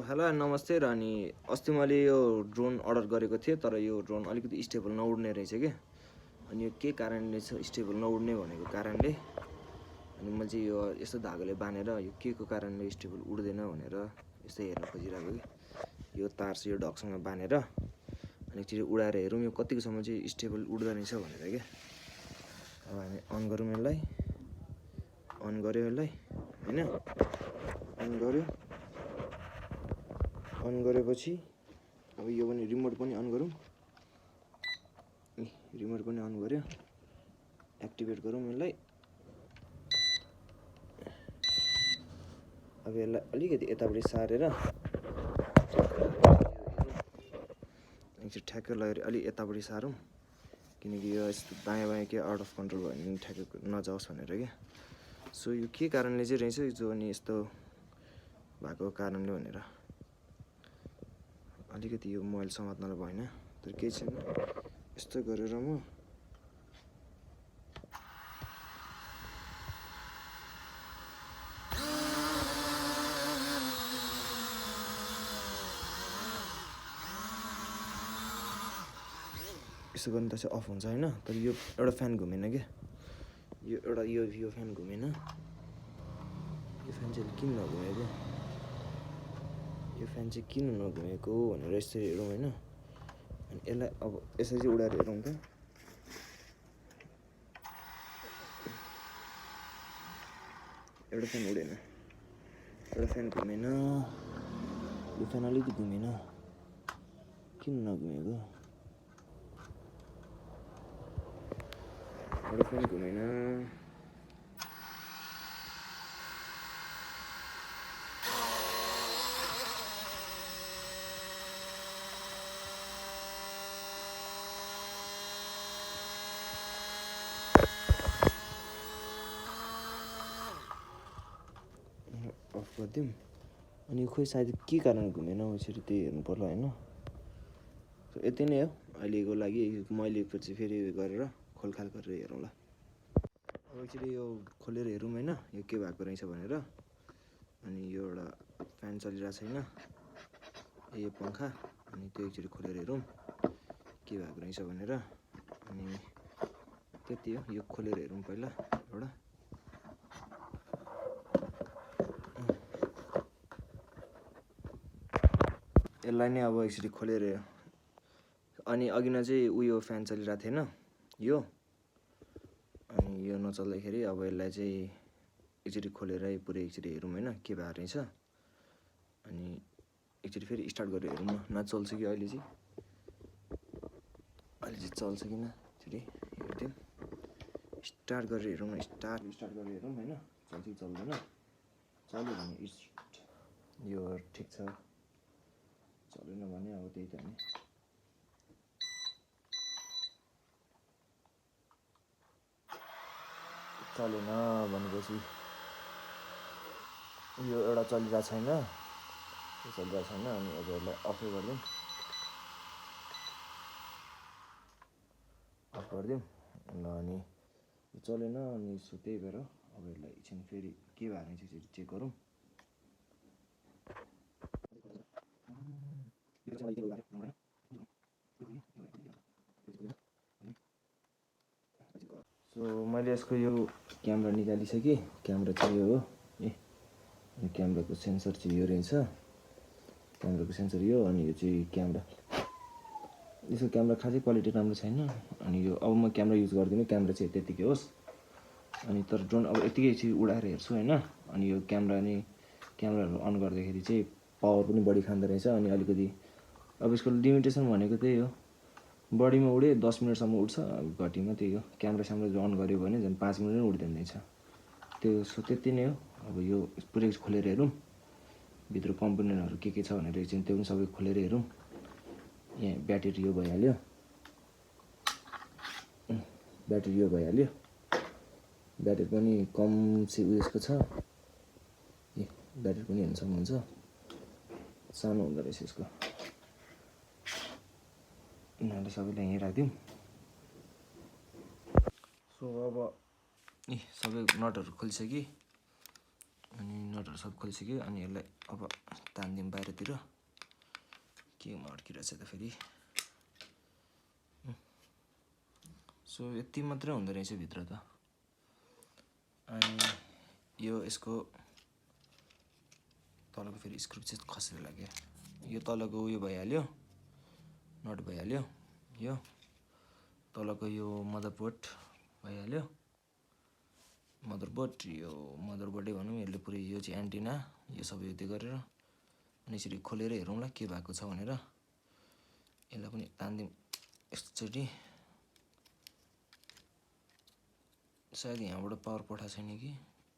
Hello नमस्ते र अनि अस्ति मैले यो ड्रोन अर्डर गरेको थिएँ तर यो ड्रोन अलिकति स्टेबल नउड्ने रहेछ के। अनि यो के कारणले छ स्टेबल नउड्ने भनेको कारणले अनि मैले चाहिँ यो यस्तो धागोले बानेर यो के को कारणले स्टेबल उड्दैन भनेर यस्तै हेर्न खोजिरहेको कि यो तार चाहिँ यो ढकसँग बानेर अनि एकचोटि उडाएर हेरौँ यो कतिकोसम्म चाहिँ स्टेबल उड्दो रहेछ भनेर के। अब हामी अन गरौँ यसलाई, अन गर्यो यसलाई हैन, अन गर्यो, अन गरेपछि अब यो पनि रिमोट पनि अन गरौँ, रिमोट पनि अन गर्यो, एक्टिभेट गरौँ यसलाई। अब यसलाई अलिकति यतापट्टि सारेर एकचोटि ठ्याक्कै लगेर अलि यतापट्टि सारौँ किनकि यो यस्तो दायाँ बायाँ के आउट अफ कन्ट्रोल भयो भने ठ्याक्कै नजाओस् भनेर क्या। सो यो के कारणले चाहिँ रहेछ जो अनि यस्तो भएको कारणले भनेर अलिकति यो मोबाइल समात्नलाई भएन तर केही छैन। यस्तो गरेर म यसो गर्नु त चाहिँ अफ हुन्छ हैन, तर यो एउटा फ्यान घुमेन क्या, यो एउटा यो फ्यान घुमेन, यो फ्यान चाहिँ किन नघुमेको, यो फ्यान चाहिँ किन नघुमेको भनेर यसरी हेरौँ हैन। अनि यसलाई अब यसरी चाहिँ उडाएर हेरौँ त। एउटा फ्यान उडेन, एउटा फ्यान घुमेन, यो फ्यान अलिकति घुमेन, किन नघुमेको, एउटा फ्यान घुमेन, अफ गरिदिउँ। अनि खोइ सायद के कारण घुमेन यसरी त्यही हेर्नु पर्ला होइन। यति नै हो अहिलेको लागि, मैले पछि फेरि गरेर खोलखाल गरेर हेरौँ ल। अब एकचोटि यो खोलेर हेरौँ होइन यो के भएको रहेछ भनेर। अनि यो एउटा फ्यान चलिरहेको छैन, यो पङ्खा, अनि त्यो एकचोटि खोलेर हेरौँ के भएको रहेछ भनेर। अनि त्यति हो, यो खोलेर हेरौँ पहिला एउटा। यसलाई नै अब एकचोटि खोलेर हेऱ्यो। अनि अघि न चाहिँ उयो फ्यान चलिरहेको थिएन यो, अनि यो नचल्दाखेरि अब यसलाई चाहिँ एकचोटि खोलेर पुरै एकचोटि हेरौँ होइन के भएको रहेछ। अनि एकचोटि फेरि स्टार्ट गरेर हेरौँ न चल्छ कि अहिले चाहिँ चल्छ कि न एकचोटि हेरिदिउँ। स्टार्ट गरेर हेरौँ न, स्टार्ट गरेर हेरौँ होइन चल्छ कि चल्दैन। चल्यो भने यो ठिक छ, चलेन भने अब त्यही त नि। चलेन भनेपछि यो एउटा चलिरहेको छैन, यो चलिरहेको छैन। अनि अब यसलाई अफै गरिदिउँ, अफ गरिदिउँ ल। अनि यो चलेन अनि त्यही भएर अब यसलाई एकछिन फेरि के भएको रहेछ यसरी चेक गरौँ। सो मैले यसको यो क्यामेरा निकालिसकेँ, क्यामेरा चाहिँ यो हो ए, क्यामेराको सेन्सर चाहिँ यो रहेछ, क्यामेराको सेन्सर यो। अनि यो चाहिँ क्यामेरा, यसको क्यामेरा खासै क्वालिटी राम्रो छैन। अनि यो अब म क्यामेरा युज गर्दिनँ, क्यामेरा चाहिँ त्यतिकै होस्। अनि तर ड्रोन अब यतिकै चाहिँ उडाएर हेर्छु होइन। अनि यो क्यामेराहरू अन गर्दाखेरि चाहिँ पावर पनि बढी खाँदो रहेछ। अनि अलिकति अब यसको लिमिटेसन भनेको त्यही हो, बढीमा उड्यो 10 मिनटसम्म उड्छ, अब घटीमा त्यही हो। क्यामेरा अन गऱ्यो भने झन् 5 मिनट नै उड्दैन रहेछ त्यो। सो त्यति नै हो। अब यो पुरै खोलेर हेरौँ भित्र कम्पोनेन्टहरू के छ भनेर एकछिन त्यो पनि सबै खोलेर हेरौँ। यहाँ ब्याट्री यो भइहाल्यो, ब्याट्री यो भइहाल्यो, ब्याट्री पनि कम चाहिँ उयसको छ, ब्याट्री पनि हेर्न सक्नुहुन्छ सानो हुँदो रहेछ यसको। यिनीहरूले सबैलाई यहीँ राखिदिउँ। सो अब सबै नटहरू खोलिसकेँ, अनि नटहरू सब खोलिसक्यो। अनि यसलाई अब तानिदिउँ बाहिरतिर। केमा अड्किरहेछ त फेरि। सो यति मात्रै हुँदो रहेछ भित्र त। अनि यो यसको तलको फेरि स्क्रुप चाहिँ खसेर लाग्यो। यो तलको उयो भइहाल्यो, नट भइहाल्यो। यो तलको यो मदरबोर्ड भइहाल्यो। मदरबोर्ड, यो मदरबोर्डै भनौँ, यसले पुरै यो चाहिँ एन्टिना, यो सबै यति गरेर अनि यसरी खोलेर हेरौँला के भएको छ भनेर। यसलाई पनि तानिदिउँ एकचोटि। सायद यहाँबाट पावर पठाएको छैन कि,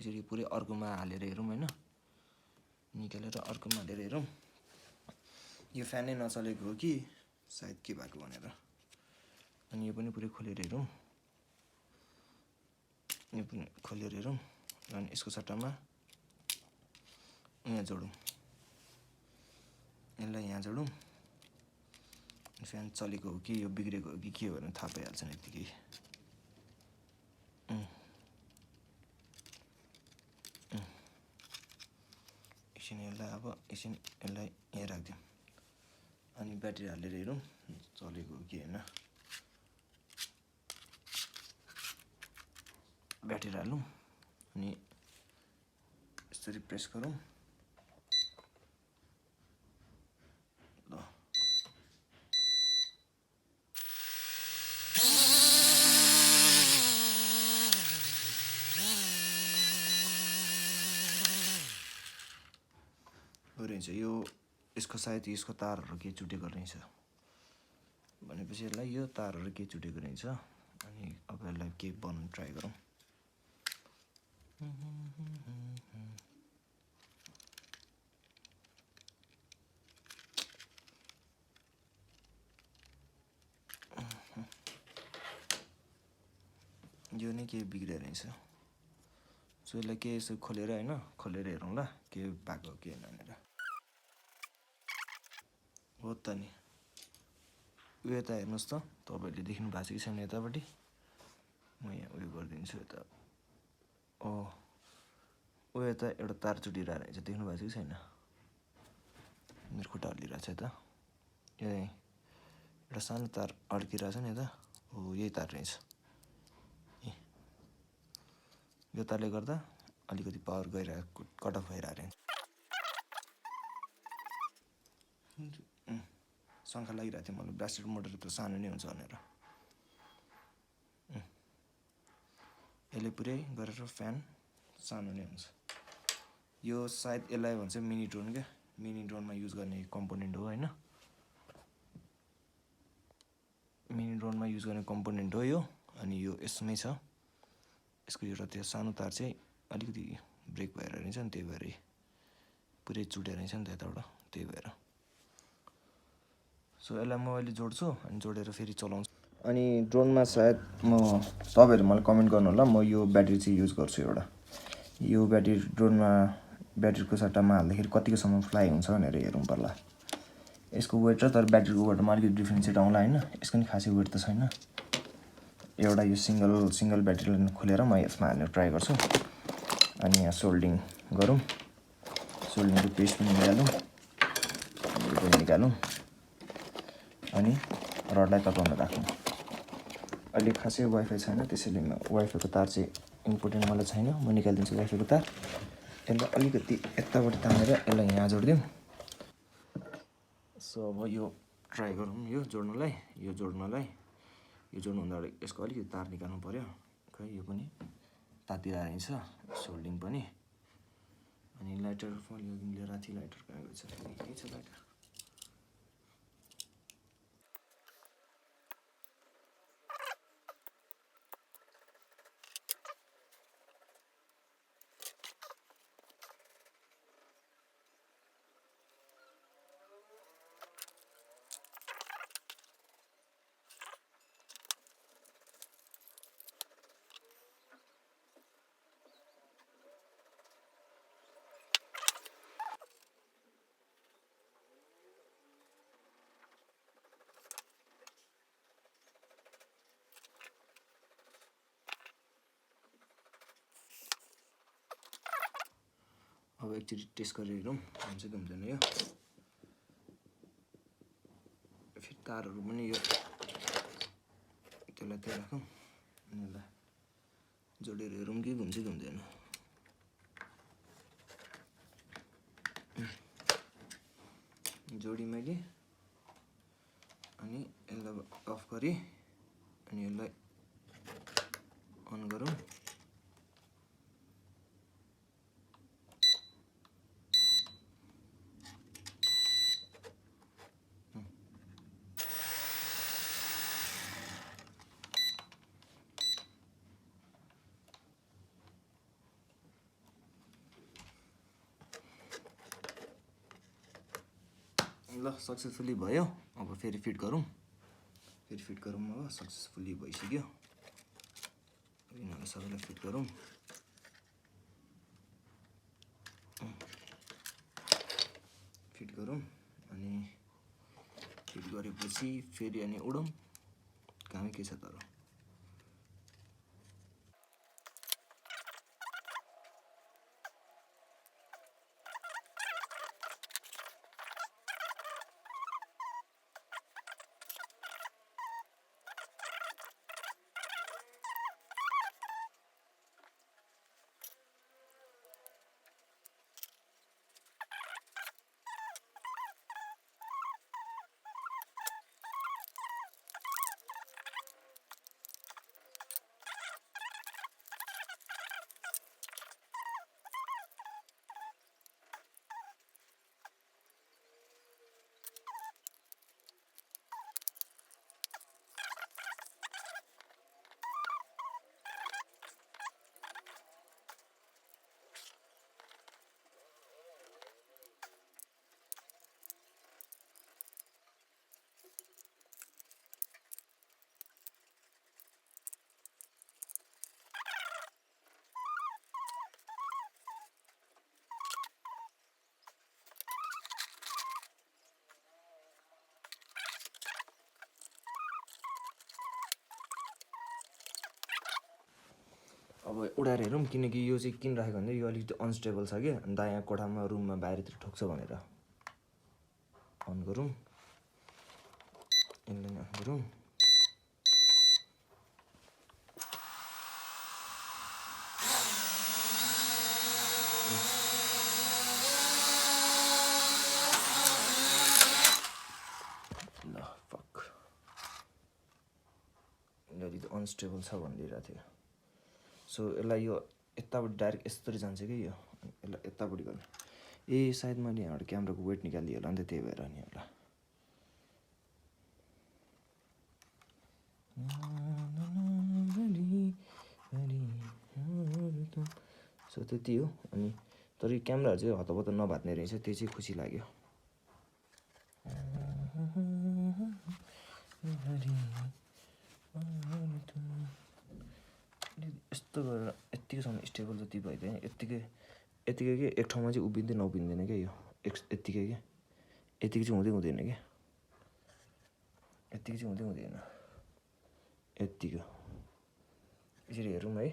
यसरी पुरै अर्कोमा हालेर हेरौँ होइन, निकालेर अर्कोमा हालेर हेरौँ। यो फ्यानै नचलेको हो कि सायद के भएको भनेर। अनि यो पनि पुरै खोलेर हेरौँ, यो पनि खोलेर हेरौँ। अनि यसको सट्टामा यहाँ जोडौँ, यसलाई यहाँ जोडौँ। फ्यान चलेको हो कि यो बिग्रेको हो कि के हो भने थाहा पाइहाल्छ नि यत्तिकै। एकछिन यसलाई अब एकछिन यसलाई यहाँ राखिदिउँ। अनि ब्याट्री हालेर हेरौँ चलेको हो कि होइन। ब्याट्री हालौँ अनि यसरी प्रेस गरौँ। ल रहेछ। यो यसको सायद यसको तारहरू के चुटेको रहेछ भनेपछि यसलाई यो तारहरू के चुटेको रहेछ। अनि अब यसलाई के बनाउनु ट्राई गरौँ। यो नै के बिग्रियो रहेछ। सो यसलाई के यसो खोलेर होइन, खोलेर हेरौँ ल के भएको हो के होइन भनेर। हो त नि, उयो यता हेर्नुहोस् त, तपाईँहरूले देख्नु भएको छ कि छैन यतापट्टि। म यहाँ उयो गरिदिन्छु यता। उयो यता एउटा तार चुटिरहेको रहेछ, देख्नु भएको छ कि छैन। मेरो खुट्टा हल्लिरहेछ यता। यही एउटा सानो तार अड्किरहेछ नि यता। हो यही तार रहेछ। यो तारले गर्दा अलिकति पावर गइरहेको, कट अफ भइरहेको रहेछ। शङ्का लागिरहेको थियो मलाई, ब्रास्टेड मोटर त सानो नै हुन्छ भनेर। यसले पुरै गरेर फ्यान सानो नै हुन्छ। यो सायद यसलाई भन्छ मिनी ड्रोन क्या, मिनी ड्रोनमा युज गर्ने कम्पोनेन्ट हो होइन। मिनी ड्रोनमा युज गर्ने कम्पोनेन्ट हो यो। अनि यो यसमै छ। यसको एउटा त्यो सानो तार चाहिँ अलिकति ब्रेक भएर रहेछ नि, त्यही भएर पुरै चुटेर रहेछ नि त यताबाट, त्यही भएर। सो यसलाई म अहिले जोड्छु अनि जोडेर फेरि चलाउँछु। अनि ड्रोनमा सायद तपाईँहरू मलाई कमेन्ट गर्नु होला, म यो ब्याट्री चाहिँ युज गर्छु एउटा। यो ब्याट्री ड्रोनमा ब्याट्रीको सट्टामा हाल्दाखेरि कतिकोसम्म फ्लाइ हुन्छ भनेर हेरौँ पर्ला। यसको वेट र तर ब्याट्रीको वेटमा अलिकति डिफ्रेन्सिएट आउँला होइन। यसको नि खासै वेट त छैन। एउटा यो सिङ्गल ब्याट्रीलाई खोलेर म यसमा हाल्ने ट्राई गर्छु। अनि यहाँ सोल्डिङ गरौँ, सोल्डिङको पेस्ट पनि निकालौँ, यो पनि निकालौँ। अनि रडलाई तताउन राखौँ। अहिले खासै वाइफाई छैन, त्यसैले वाइफाईको तार चाहिँ इम्पोर्टेन्ट मलाई छैन। म निकालिदिन्छु वाइफाईको तार। यसलाई अलिकति यताबाट तानेर यसलाई यहाँ जोडिदिउँ। सो अब यो ट्राई गरौँ यो जोड्नलाई। यो जोड्नुभन्दा अगाडि यसको अलिकति तार निकाल्नु पऱ्यो। खै यो पनि तातिरहेको रहेछ, सोल्डिङ पनि। अनि लाइटर लिएर थिएँ, लाइटर कहाँ गएछ, यही छ लाइटर। एकचोटि टेस्ट गरेर हेरौँ हुन्छ कि हुँदैन यो। फेरि तारहरू पनि यो त्यसलाई त्यहाँ राखौँ अनि यसलाई जोडेर हेरौँ कि घुम्छ कि हुँदैन। जोडी मैले अनि यसलाई अफ गरेँ अनि यसलाई अन गरौँ। ल सक्सेसफुली भयो। अब फेरि फिट गरौँ अब सक्सेसफुली भइसक्यो। यिनीहरू सबैलाई फिट गरौँ। अनि फिट गरेपछि फेरि अनि उडौँ। कामै के छ तर अब उडाएर हेरौँ। किनकि यो चाहिँ किन राखेको भन्दा यो अलिकति अनस्टेबल छ क्या, दायाँ कोठामा रुममा बाहिरतिर ठोक्छ भनेर। अन गरौँ, यसलाई अन गरौँ। ल फक, यो अलिकति अनस्टेबल छ भनिदिइरहेको थियो। सो यसलाई यो यतापट्टि डाइरेक्ट यस्तरी जान्छ कि यो, यसलाई यतापट्टि गर्नु। सायद मैले यहाँबाट क्यामेराको वेट निकालिदिएँ होला नि त, त्यही भएर नि होला। सो त्यति हो। अनि तर यो क्यामेराहरू चाहिँ हतपत नभात्ने रहेछ, त्यो चाहिँ खुसी लाग्यो। यस्तो गरेर यत्तिकैसम्म स्टेबल जति भइदियो यत्तिकै के एक ठाउँमा चाहिँ उभिँदै नउभिँदैन क्या यो, यत्तिकै क्या, यत्तिकै चाहिँ हुँदैन क्या, यत्तिकै चाहिँ हुँदैन यत्तिको। यसरी हेरौँ है।